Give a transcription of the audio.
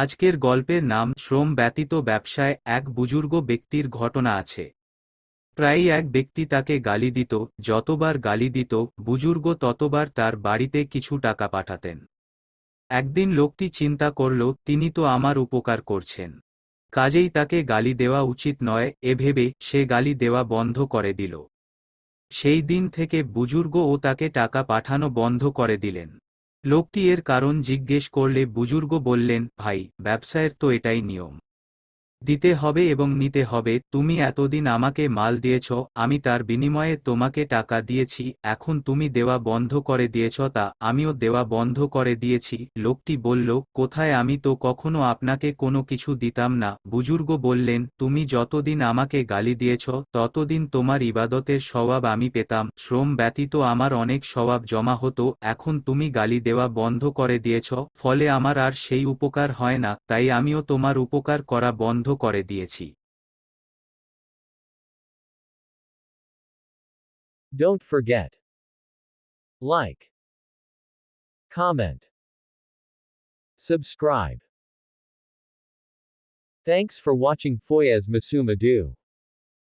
আজকের গল্পের নাম শ্রম ব্যতীত ব্যবসায়। এক বুজুর্গ ব্যক্তির ঘটনা আছে। প্রায়ই এক ব্যক্তি তাকে গালি দিত, যতবার গালি দিত বুজুর্গ ততবার তার বাড়িতে কিছু টাকা পাঠাতেন। একদিন লোকটি চিন্তা করল, তিনি তো আমার উপকার করছেন, কাজেই তাকে গালি দেওয়া উচিত নয়। এ ভেবে সে গালি দেওয়া বন্ধ করে দিল। সেই দিন থেকে বুজুর্গ ও তাকে টাকা পাঠানো বন্ধ করে দিলেন। লোকটি এর কারণ জিজ্ঞেস করলে বুজুর্গ বললেন, ভাই, ব্যবসায়ের তো এটাই নিয়ম, দিতে হবে এবং নিতে হবে। তুমি এতদিন আমাকে মাল দিয়েছ, আমি তার বিনিময়ে তোমাকে টাকা দিয়েছি, এখন তুমি দেওয়া বন্ধ করে দিয়েছ, তা আমিও দেওয়া বন্ধ করে দিয়েছি। লোকটি বলল, কোথায়, আমি তো কখনো আপনাকে কোনো কিছু দিতাম না। বুজুর্গ বললেন, তুমি যতদিন আমাকে গালি দিয়েছ ততদিন তোমার ইবাদতের সওয়াব আমি পেতাম, শ্রম ব্যতীত আমার অনেক সওয়াব জমা হতো। এখন তুমি গালি দেওয়া বন্ধ করে দিয়েছ, ফলে আমার আর সেই উপকার হয় না, তাই আমিও তোমার উপকার করা বন্ধ করে দিয়েছি। Don't forget. Like, comment, subscribe. Thanks for watching Foyez Masum Adu.